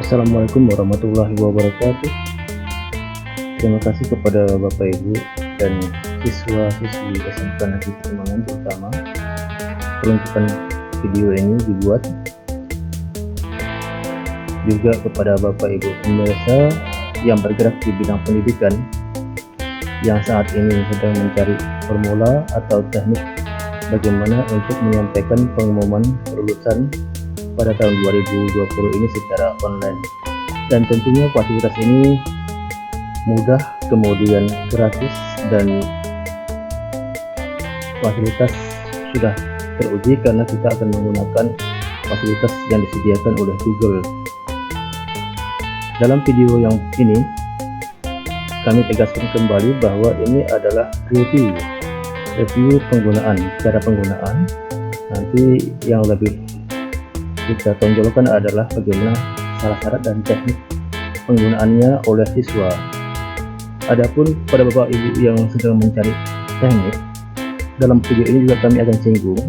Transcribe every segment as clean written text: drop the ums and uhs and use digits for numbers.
Assalamualaikum warahmatullahi wabarakatuh. Terima kasih kepada Bapak Ibu dan siswa-siswi SMK Negeri Kembangan terutama peruntukan video ini dibuat, juga kepada Bapak Ibu pemirsa yang bergerak di bidang pendidikan yang saat ini sedang mencari formula atau teknik bagaimana untuk menyampaikan pengumuman kelulusan pada tahun 2020 ini secara online. Dan tentunya fasilitas ini mudah, kemudian gratis, dan fasilitas sudah teruji karena kita akan menggunakan fasilitas yang disediakan oleh Google. Dalam video yang ini kami tegaskan kembali bahwa ini adalah review penggunaan, cara penggunaan. Nanti yang lebih kita tonjolkan adalah bagaimana syarat-syarat dan teknik penggunaannya oleh siswa. Adapun pada Bapak Ibu yang sedang mencari teknik, dalam video ini juga kami akan singgung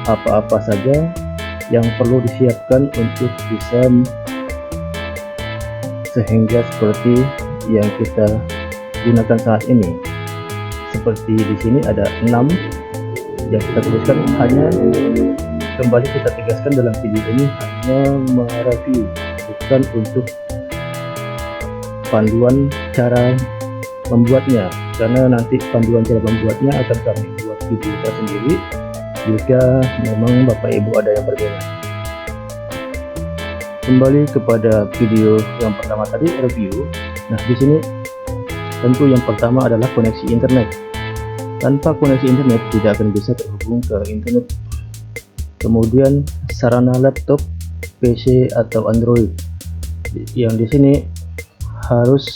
apa-apa saja yang perlu disiapkan untuk bisa sehingga seperti yang kita gunakan saat ini. Seperti di sini ada 6 yang kita tuliskan, hanya kembali kita tegaskan dalam video ini hanya mereview, bukan untuk panduan cara membuatnya, karena nanti panduan cara membuatnya akan kami buat video tersendiri jika memang Bapak Ibu ada yang berbeda. Kembali kepada video yang pertama tadi, review. Nah, di sini tentu yang pertama adalah koneksi internet. Tanpa koneksi internet tidak akan bisa terhubung ke internet. Kemudian sarana laptop, PC atau Android. Yang di sini harus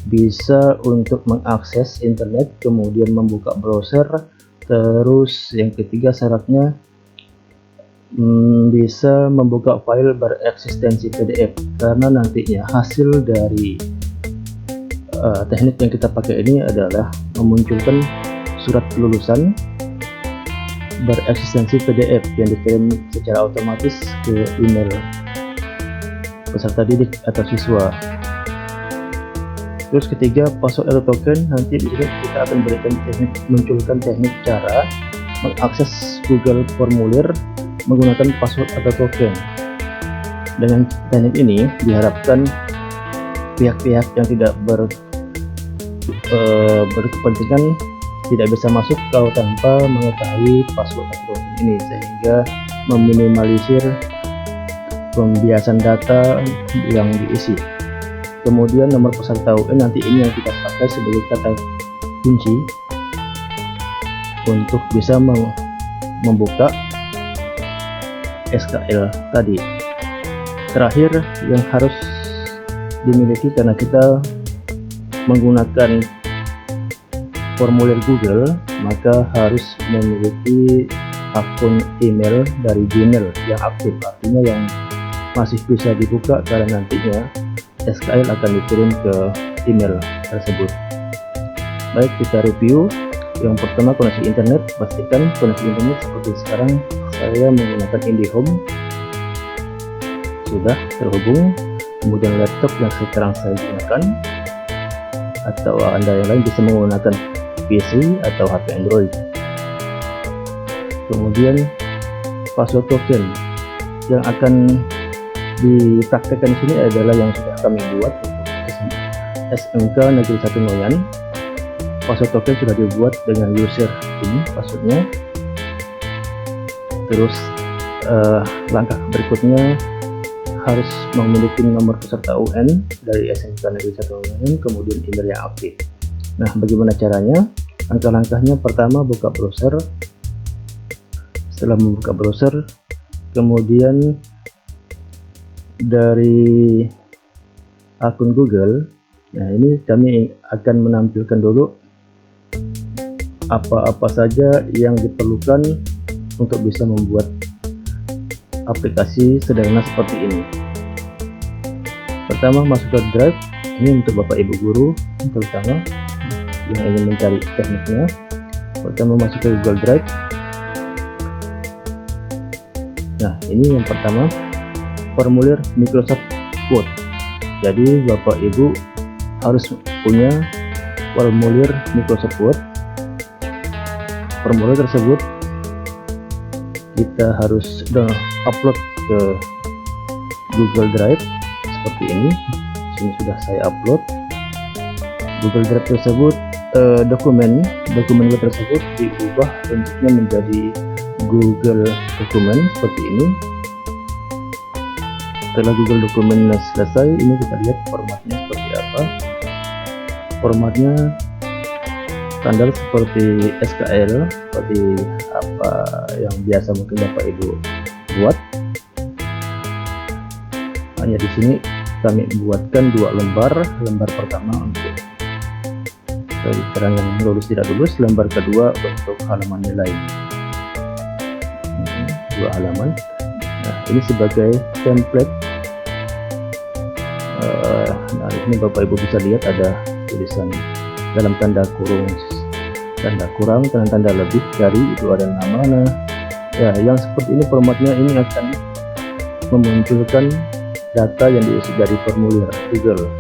bisa untuk mengakses internet, kemudian membuka browser. Terus yang ketiga syaratnya bisa membuka file bereksistensi PDF, karena nantinya hasil dari teknik yang kita pakai ini adalah memunculkan surat kelulusan bereksistensi PDF yang dikirim secara otomatis ke email peserta didik atau siswa. Terus ketiga, password atau token. Nanti di sini kita akan berikan teknik, munculkan teknik cara mengakses Google Formulir menggunakan password atau token. Dengan teknik ini diharapkan pihak-pihak yang tidak berkepentingan tidak bisa masuk kalau tanpa mengetahui password atau token ini, sehingga meminimalisir pembiasan data yang diisi. Kemudian nomor peserta UN, nanti ini yang kita pakai sebagai kata kunci untuk bisa membuka SKL tadi. Terakhir yang harus dimiliki karena kita menggunakan formulir Google, maka harus memiliki akun email dari Gmail yang aktif, artinya yang masih bisa dibuka karena nantinya SKL akan dikirim ke email tersebut. Baik, kita review. Yang pertama, koneksi internet. Pastikan koneksi internet seperti sekarang saya menggunakan IndiHome sudah terhubung. Kemudian laptop yang sekarang saya gunakan, atau Anda yang lain bisa menggunakan PC atau HP Android. Kemudian password token yang akan dipraktekkan di sini adalah yang sudah kami buat untuk SMK Negeri 1 Ngoyan. Password token sudah dibuat dengan user ini passwordnya. Terus langkah berikutnya harus memiliki nomor peserta UN dari SMK Negeri 1 Ngoyan, kemudian email yang aktif. Nah, bagaimana caranya? Langkah-langkahnya, pertama buka browser. Setelah membuka browser, kemudian dari akun Google, nah ini kami akan menampilkan dulu apa-apa saja yang diperlukan untuk bisa membuat aplikasi sederhana seperti ini. Pertama, masuk ke Drive. Ini untuk Bapak Ibu guru terutama yang ingin mencari tekniknya. Pertama, masuk ke Google Drive. Nah, ini yang pertama, formulir Microsoft Word. Jadi Bapak Ibu harus punya formulir Microsoft Word. Formulir tersebut kita harus upload ke Google Drive seperti ini. Sini sudah saya upload. Google Drive tersebut dokumen Word tersebut diubah bentuknya menjadi Google Dokumen seperti ini. Setelah Google Dokumen selesai, ini kita lihat formatnya seperti apa. Formatnya standar seperti SKL, seperti apa yang biasa mungkin Bapak Ibu buat. Hanya di sini kami buatkan 2 lembar. Lembar pertama untuk keterangan lulus tidak lulus, lembar kedua untuk halaman nilai. 2 halaman. Nah, ini sebagai template. Nah, ini Bapak Ibu bisa lihat ada tulisan dalam tanda kurung, tanda kurang, tanda lebih dari, itu ada nama. Nah, ya, yang seperti ini formatnya ini akan memunculkan data yang diisi dari formulir Google.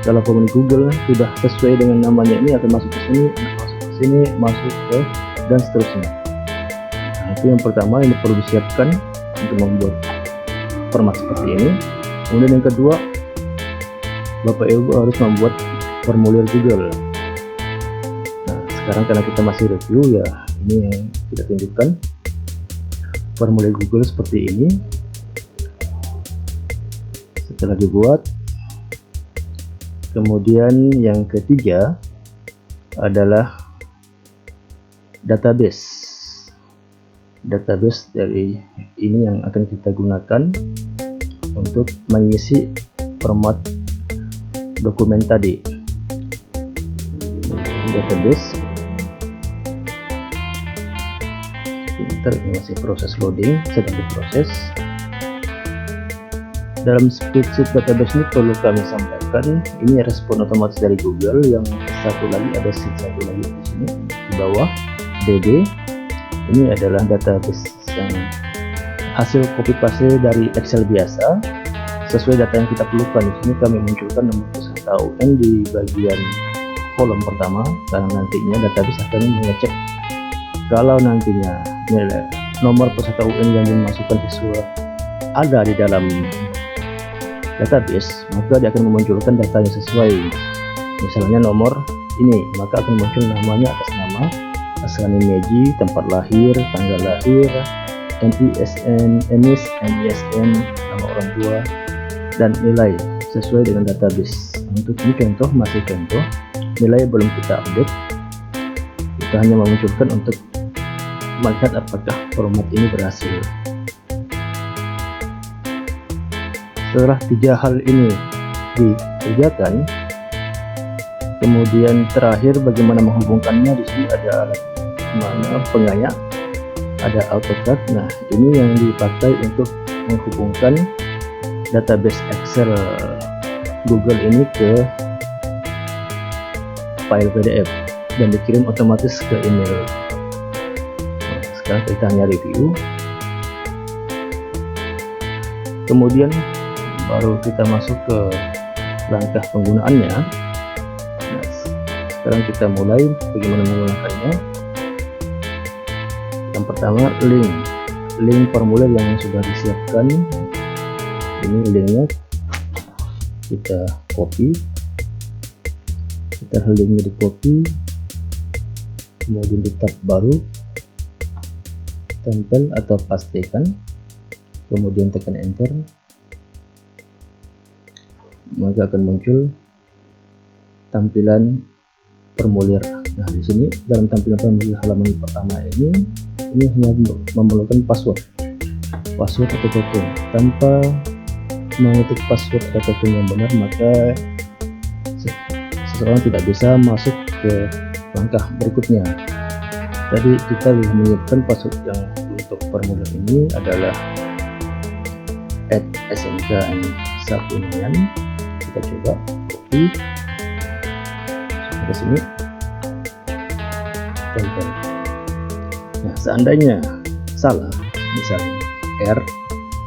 Kalau formulir Google sudah sesuai dengan namanya, ini akan masuk ke sini, masuk ke sini, masuk ke, dan seterusnya. Nah, itu yang pertama yang perlu disiapkan untuk membuat format seperti ini. Kemudian yang kedua, Bapak Ibu harus membuat formulir Google. Nah, sekarang karena kita masih review, ya ini yang kita tunjukkan formulir Google seperti ini. Setelah dibuat, kemudian yang ketiga adalah database dari ini yang akan kita gunakan untuk mengisi format dokumen tadi. Database Pinter, ini masih proses loading, sedang diproses. Dalam spreadsheet database ini perlu kami sampaikan, ini respon otomatis dari Google. Yang satu lagi ada sheet satu lagi di sini di bawah, DB. Ini adalah database yang hasil copy paste dari Excel biasa sesuai data yang kita perlukan. Di sini kami munculkan nomor peserta UN di bagian kolom pertama, karena nantinya database akan mengecek kalau nantinya nilai nomor peserta UN yang dimasukkan siswa ada di dalam database, maka dia akan memunculkan data yang sesuai. Misalnya nomor ini, maka akan muncul namanya atas nama, asal Meji, tempat lahir, tanggal lahir, NISN, NISN, nama orang tua, dan nilai sesuai dengan database. Untuk ini contoh, masih contoh, nilai belum kita update. Kita hanya memunculkan untuk melihat apakah format ini berhasil. Setelah 3 hal ini dikerjakan, kemudian terakhir bagaimana menghubungkannya. Di sini ada alat mana pengaya, ada AutoCAD. Nah, ini yang dipakai untuk menghubungkan database Excel Google ini ke file PDF dan dikirim otomatis ke email. Nah, sekarang kita hanya review, kemudian baru kita masuk ke langkah penggunaannya. Nah, sekarang kita mulai bagaimana menggunakannya. Yang pertama, link formulir yang sudah disiapkan. Ini linknya kita copy, linknya di copy, kemudian di tab baru, tempel atau pastekan, kemudian tekan enter, maka akan muncul tampilan formulir. Nah, di sini dalam tampilan formulir halaman pertama ini hanya memerlukan password atau token. Tanpa mengetik password atau token yang benar, maka seseorang tidak bisa masuk ke langkah berikutnya. Jadi kita bisa menyiapkan password yang untuk formulir ini adalah @smkn1unian. Kita coba copy ke sini, tempel. Nah, seandainya salah, misalnya R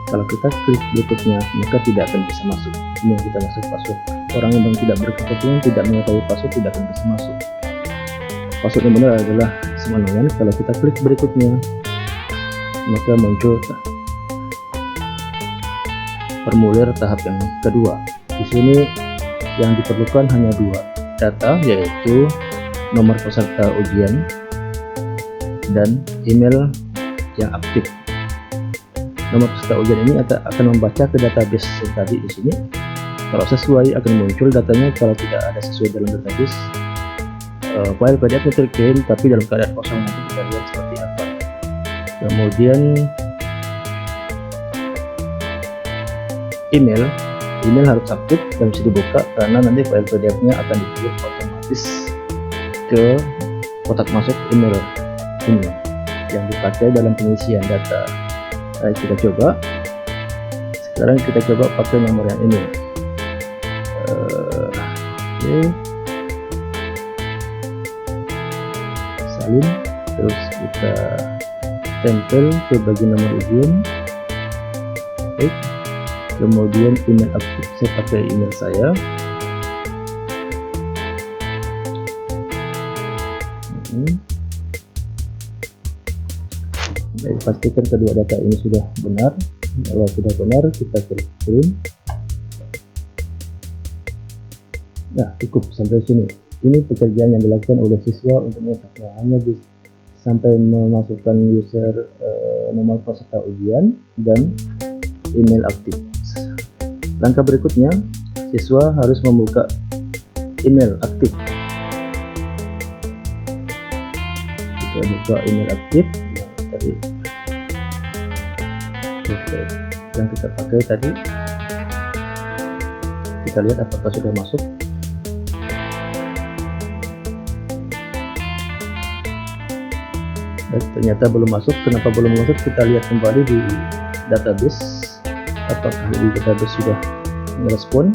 Kalau kita klik berikutnya, maka tidak akan bisa masuk. Ini yang kita maksud password. Orang yang tidak berkepentingan, tidak mengetahui password, tidak akan bisa masuk. Password yang benar adalah semalaman. Kalau kita klik berikutnya, maka muncul formulir tahap yang kedua. Di sini yang diperlukan hanya 2 data, yaitu nomor peserta ujian dan email yang aktif. Nomor peserta ujian ini akan membaca ke database yang tadi di sini. Kalau sesuai akan muncul datanya, kalau tidak ada sesuai dalam database, file PDF terkirim tapi dalam keadaan kosong. Nanti kita lihat seperti apa. Kemudian email harus aktif dan bisa dibuka, karena nanti file PDF-nya akan dikirim otomatis ke kotak masuk email ini yang dipakai dalam pengisian data. Kita coba. Sekarang kita coba pakai nomor yang ini. Oke. Salin, terus kita tempel ke bagian nomor ujian. Oke. Kemudian email aktif, saya pakai email saya. Baik, pastikan kedua data ini sudah benar. Kalau sudah benar, kita klik kirim. Nah, cukup sampai sini. Ini pekerjaan yang dilakukan oleh siswa untuk mencetaknya, hanya sampai memasukkan user, nomor peserta ujian dan email aktif. Langkah berikutnya, siswa harus membuka email aktif. Kita buka email aktif tadi. Oke, yang kita pakai tadi. Kita lihat apakah sudah masuk. Ternyata belum masuk. Kenapa belum masuk? Kita lihat kembali di database. Apakah di database sudah merespon?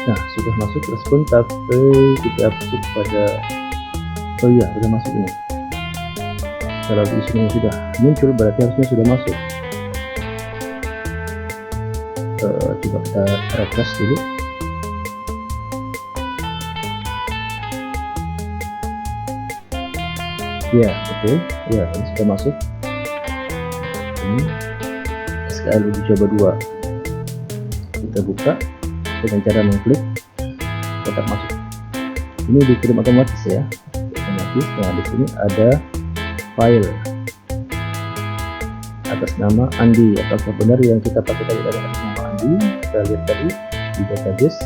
Nah, sudah masuk respon, tapi kita masuk pada, oh iya, sudah masuk ini. Kalau di sini sudah muncul, berarti harusnya sudah masuk. Coba kita refresh dulu. Ya, oke. Ya, ini sudah masuk. Ini SKL uji coba 2. Kita buka dengan cara mengklik kotak masuk. Ini dikirim otomatis ya, otomatis. Nah, di sini ada file atas nama Andi. Apakah benar yang kita pakai tadi ada atas nama Andi? Kita lihat tadi di database.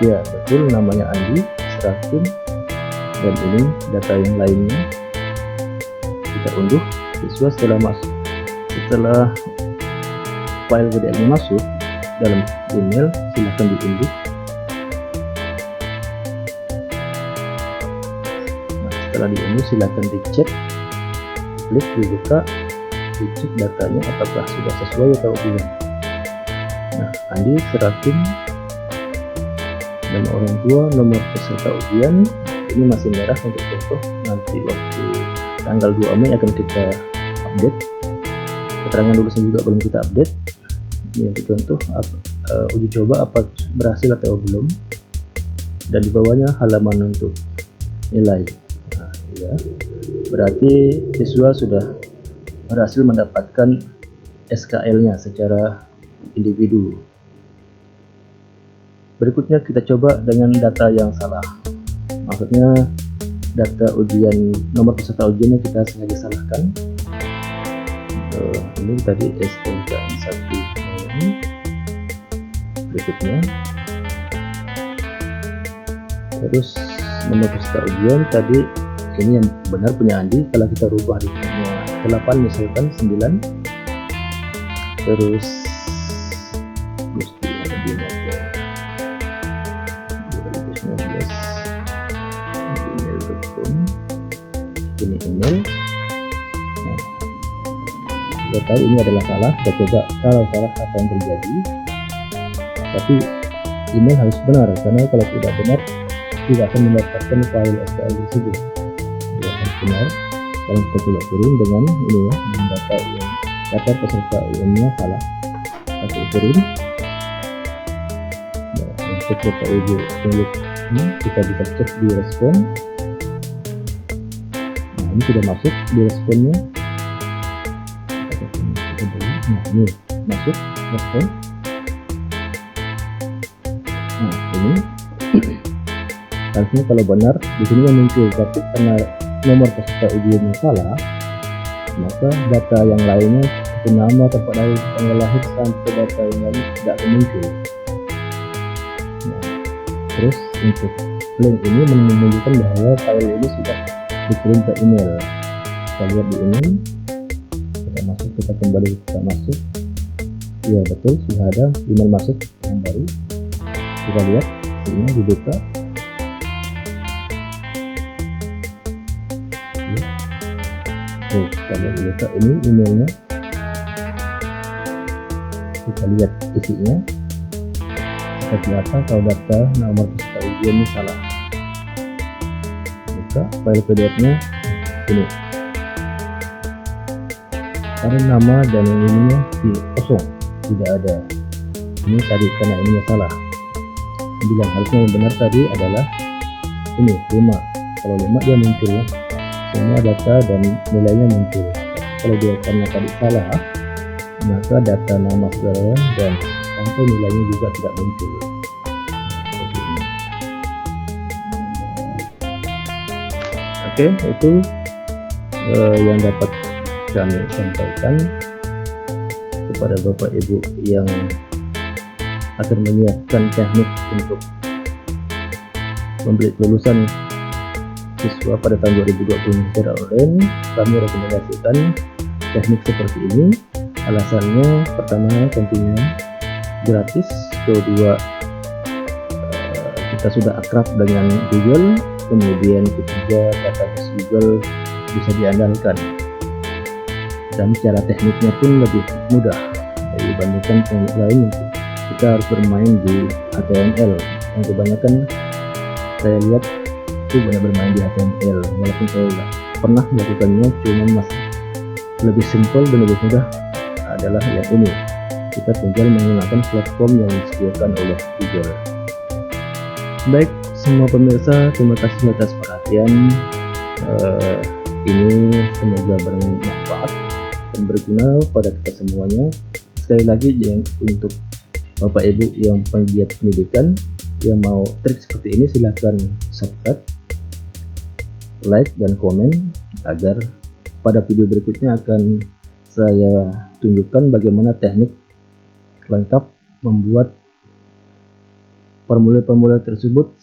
Ya, betul, namanya Andi. Serakin. Dan ini data yang lainnya. Kita unduh. Siswa setelah file PDF masuk dalam email, silahkan diunduh. Nah, setelah diunduh silahkan dicek, klik dibuka, dicek datanya apakah sudah sesuai atau belum. Nah, Andi Serakin, nama orang tua, nomor peserta ujian ini masih merah untuk contoh. Nanti waktu tanggal 2 Mei akan kita update. Keterangan lulusnya juga belum kita update. Ini untuk contoh uji coba apa berhasil atau belum, dan di bawahnya halaman untuk nilai. Nah, ya, berarti siswa sudah berhasil mendapatkan SKL-nya secara individu. Berikutnya kita coba dengan data yang salah. Maksudnya data ujian, nomor peserta ujiannya kita sengaja salahkan. Ini tadi STNKN1. Berikutnya, terus nomor peserta ujian tadi ini yang benar punya Andi. Kalau kita rubah di 8 misalkan 9, terus Gusti Adiana 2019 email.com, ini email. Nah, kita tahu ini adalah salah. Kita coba kalau salah apa yang terjadi. Tapi email harus benar, karena kalau tidak benar tidak akan mendapatkan file SKL tersebut. Ya, harus benar. Dan kita coba kirim dengan ini ya, dengan data yang daftar peserta UM-nya salah, aku uturin. Nah, untuk Bapak Ibu klik ini kita bisa cek di respon. Nah, ini sudah masuk di responnya. Nah, ini masuk respon. Nah, ini harusnya kalau benar di sini muncul, tapi karena nomor peserta ujiannya salah, maka data yang lainnya seperti nama, tempat lahir, tanggal lahir sampai data yang lain tidak muncul. Nah, terus untuk link ini menunjukkan bahwa file ini sudah dikirim ke email. Kita lihat di email, kita masuk, kita kembali, kita masuk. Ya betul, sudah ada email masuk yang baru. Kita lihat ini dibuka. Kita lihat dibuka, ini emailnya. Kita lihat isinya seperti apa kalau data nomor peserta ujian ini salah. Buka file PDF-nya ini. Karena nama dan ininya kosong, tidak ada. Ini tadi karena ininya salah. Bilang harusnya yang benar tadi adalah ini 5. Kalau 5 dia muncul semua data dan nilainya muncul. Kalau dia karena tadi salah, maka data nama saudara dan sampai nilainya juga tidak muncul. Oke, itu yang dapat kami sampaikan kepada Bapak Ibu yang akan menyiapkan teknik untuk membeli lulusan siswa pada tahun 2020 secara online. Kami rekomendasikan teknik seperti ini. Alasannya pertama tentunya gratis, kedua kita sudah akrab dengan Google, kemudian ketiga database Google bisa diandalkan, dan cara tekniknya pun lebih mudah dibandingkan teknik lain. Kita harus bermain di HTML yang kebanyakan saya lihat itu banyak bermain di HTML, walaupun saya pernah melakukannya, cuman masih lebih simpel dan lebih mudah adalah yang ini. Kita tinggal menggunakan platform yang disediakan oleh Google. Baik, semua pemirsa, terima kasih atas perhatian. Ini semoga bermanfaat dan berguna pada kita semuanya. Sekali lagi, untuk Bapak Ibu yang penggiat pendidikan yang mau trik seperti ini, silahkan subscribe, like, dan komen agar pada video berikutnya akan saya tunjukkan bagaimana teknik lengkap membuat formulir-formulir tersebut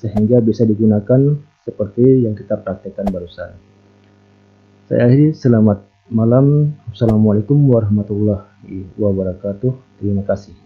sehingga bisa digunakan seperti yang kita praktekkan barusan. Saya akhiri, selamat malam. Assalamualaikum warahmatullahi wabarakatuh. Terima kasih.